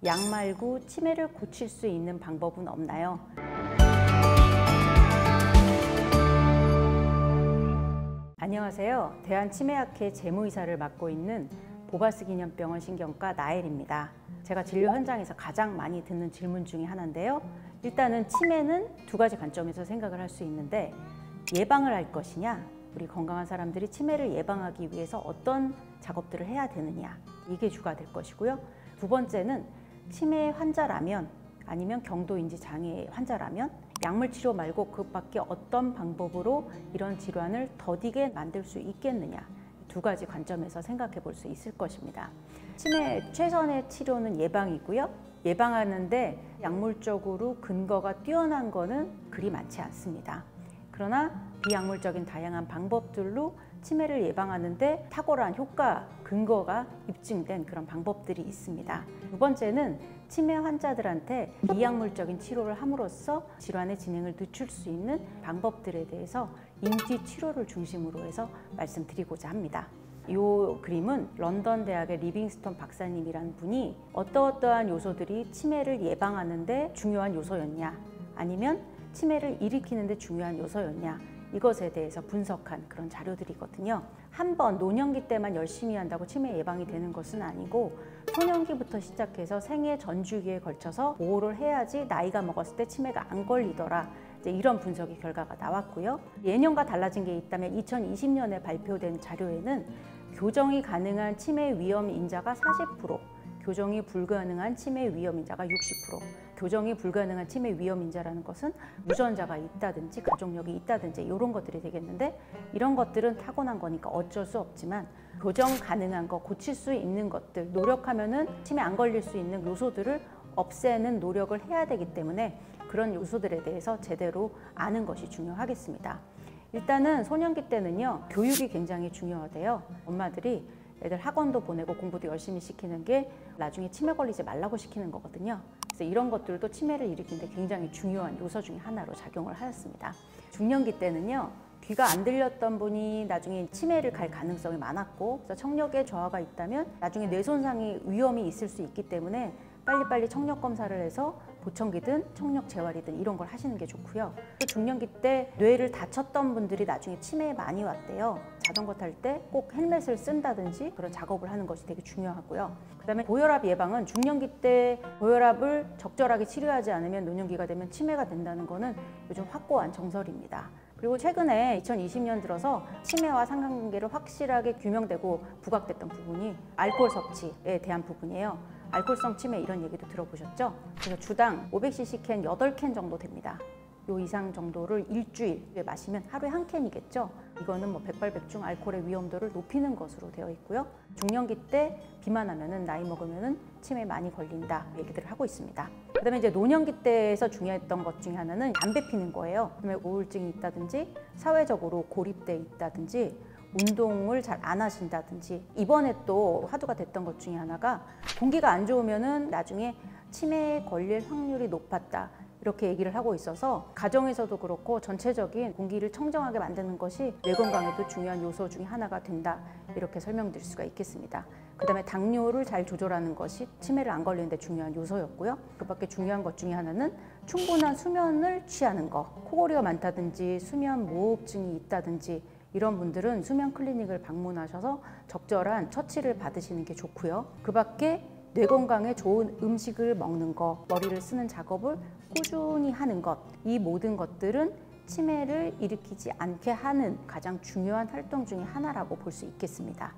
약 말고 치매를 고칠 수 있는 방법은 없나요? 안녕하세요. 대한치매학회 재무이사를 맡고 있는 보바스 기념병원 신경과 나엘입니다. 제가 진료 현장에서 가장 많이 듣는 질문 중에 하나인데요. 일단은 치매는 두 가지 관점에서 생각을 할 수 있는데, 예방을 할 것이냐, 우리 건강한 사람들이 치매를 예방하기 위해서 어떤 작업들을 해야 되느냐, 이게 주가 될 것이고요. 두 번째는 치매 환자라면, 아니면 경도인지 장애 환자라면 약물 치료 말고 그 밖에 어떤 방법으로 이런 질환을 더디게 만들 수 있겠느냐, 두 가지 관점에서 생각해 볼 수 있을 것입니다. 치매 최선의 치료는 예방이고요. 예방하는데 약물적으로 근거가 뛰어난 거는 그리 많지 않습니다. 그러나 비약물적인 다양한 방법들로 치매를 예방하는데 탁월한 효과, 근거가 입증된 그런 방법들이 있습니다. 두 번째는 치매 환자들한테 비약물적인 치료를 함으로써 질환의 진행을 늦출 수 있는 방법들에 대해서 인지 치료를 중심으로 해서 말씀드리고자 합니다. 이 그림은 런던 대학의 리빙스턴 박사님이라는 분이 어떠한 요소들이 치매를 예방하는 데 중요한 요소였냐, 아니면 치매를 일으키는 데 중요한 요소였냐, 이것에 대해서 분석한 그런 자료들이거든요. 한번 노년기 때만 열심히 한다고 치매 예방이 되는 것은 아니고, 소년기부터 시작해서 생애 전주기에 걸쳐서 보호를 해야지 나이가 먹었을 때 치매가 안 걸리더라, 이제 이런 분석의 결과가 나왔고요. 예년과 달라진 게 있다면 2020년에 발표된 자료에는 교정이 가능한 치매 위험 인자가 40%, 교정이 불가능한 치매 위험 인자가 60%. 교정이 불가능한 치매 위험 인자라는 것은 유전자가 있다든지 가족력이 있다든지 이런 것들이 되겠는데, 이런 것들은 타고난 거니까 어쩔 수 없지만 교정 가능한 거, 고칠 수 있는 것들, 노력하면은 치매 안 걸릴 수 있는 요소들을 없애는 노력을 해야 되기 때문에 그런 요소들에 대해서 제대로 아는 것이 중요하겠습니다. 일단은 소년기 때는요, 교육이 굉장히 중요하대요. 엄마들이 애들 학원도 보내고 공부도 열심히 시키는 게 나중에 치매 걸리지 말라고 시키는 거거든요. 그래서 이런 것들도 치매를 일으키는 데 굉장히 중요한 요소 중에 하나로 작용을 하였습니다. 중년기 때는요, 귀가 안 들렸던 분이 나중에 치매를 갈 가능성이 많았고, 그래서 청력에 저하가 있다면 나중에 뇌 손상이 위험이 있을 수 있기 때문에 빨리빨리 청력 검사를 해서 보청기든 청력 재활이든 이런 걸 하시는 게 좋고요. 또 중년기 때 뇌를 다쳤던 분들이 나중에 치매에 많이 왔대요. 자전거 탈 때 꼭 헬멧을 쓴다든지 그런 작업을 하는 것이 되게 중요하고요. 그다음에 고혈압 예방은 중년기 때 고혈압을 적절하게 치료하지 않으면 노년기가 되면 치매가 된다는 거는 요즘 확고한 정설입니다. 그리고 최근에 2020년 들어서 치매와 상관관계를 확실하게 규명되고 부각됐던 부분이 알코올 섭취에 대한 부분이에요. 알코올성 치매 이런 얘기도 들어보셨죠? 그래서 주당 500cc 캔 8캔 정도 됩니다. 요 이상 정도를 일주일에 마시면 하루에 한 캔이겠죠? 이거는 뭐 백발백중 알코올의 위험도를 높이는 것으로 되어 있고요. 중년기 때 비만하면은, 나이 먹으면은 치매에 많이 걸린다 얘기들을 하고 있습니다. 그다음에 이제 노년기 때에서 중요했던 것 중에 하나는 담배 피는 거예요. 그다음에 우울증이 있다든지 사회적으로 고립돼 있다든지 운동을 잘 안 하신다든지, 이번에 또 화두가 됐던 것 중에 하나가 공기가 안 좋으면은 나중에 치매에 걸릴 확률이 높았다, 이렇게 얘기를 하고 있어서 가정에서도 그렇고 전체적인 공기를 청정하게 만드는 것이 뇌 건강에도 중요한 요소 중에 하나가 된다, 이렇게 설명드릴 수가 있겠습니다. 그 다음에 당뇨를 잘 조절하는 것이 치매를 안 걸리는 데 중요한 요소였고요. 그 밖에 중요한 것 중에 하나는 충분한 수면을 취하는 거. 코골이가 많다든지 수면 무호흡증이 있다든지 이런 분들은 수면 클리닉을 방문하셔서 적절한 처치를 받으시는 게 좋고요. 그 밖에 뇌 건강에 좋은 음식을 먹는 것, 머리를 쓰는 작업을 꾸준히 하는 것, 이 모든 것들은 치매를 일으키지 않게 하는 가장 중요한 활동 중에 하나라고 볼 수 있겠습니다.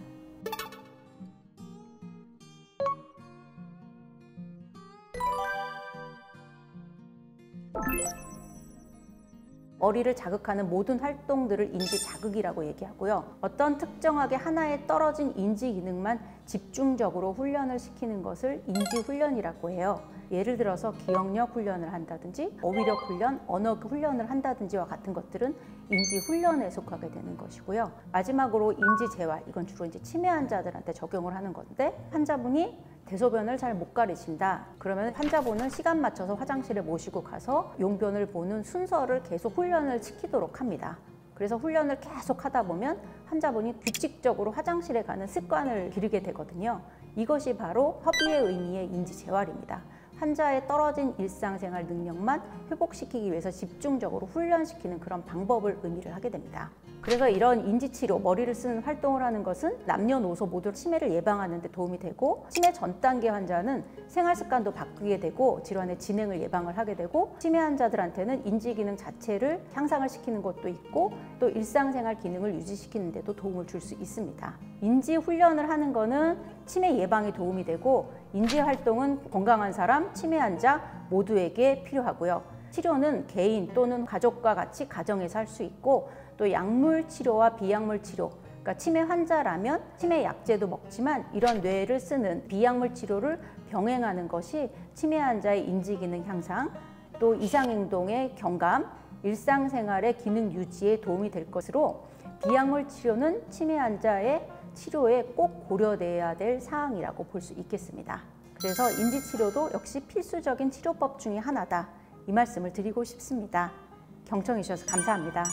머리를 자극하는 모든 활동들을 인지 자극이라고 얘기하고요. 어떤 특정하게 하나에 떨어진 인지 기능만 집중적으로 훈련을 시키는 것을 인지 훈련이라고 해요. 예를 들어서 기억력 훈련을 한다든지 어휘력 훈련, 언어 훈련을 한다든지와 같은 것들은 인지 훈련에 속하게 되는 것이고요. 마지막으로 인지 재활, 이건 주로 이제 치매 환자들한테 적용을 하는 건데, 환자분이 대소변을 잘 못 가리신다. 그러면 환자분은 시간 맞춰서 화장실에 모시고 가서 용변을 보는 순서를 계속 훈련을 시키도록 합니다. 그래서 훈련을 계속 하다 보면 환자분이 규칙적으로 화장실에 가는 습관을 기르게 되거든요. 이것이 바로 협의의 의미의 인지 재활입니다. 환자의 떨어진 일상생활 능력만 회복시키기 위해서 집중적으로 훈련시키는 그런 방법을 의미를 하게 됩니다. 그래서 이런 인지치료, 머리를 쓰는 활동을 하는 것은 남녀노소 모두 치매를 예방하는 데 도움이 되고, 치매 전 단계 환자는 생활 습관도 바꾸게 되고 질환의 진행을 예방을 하게 되고, 치매 환자들한테는 인지 기능 자체를 향상을 시키는 것도 있고 또 일상생활 기능을 유지시키는 데도 도움을 줄 수 있습니다. 인지 훈련을 하는 거는 치매 예방에 도움이 되고, 인지 활동은 건강한 사람, 치매 환자 모두에게 필요하고요. 치료는 개인 또는 가족과 같이 가정에서 할 수 있고, 또 약물 치료와 비약물 치료, 그러니까 치매 환자라면 치매 약제도 먹지만 이런 뇌를 쓰는 비약물 치료를 병행하는 것이 치매 환자의 인지 기능 향상, 또 이상행동의 경감, 일상생활의 기능 유지에 도움이 될 것으로, 비약물 치료는 치매 환자의 치료에 꼭 고려돼야 될 사항이라고 볼 수 있겠습니다. 그래서 인지치료도 역시 필수적인 치료법 중에 하나다, 이 말씀을 드리고 싶습니다. 경청해 주셔서 감사합니다.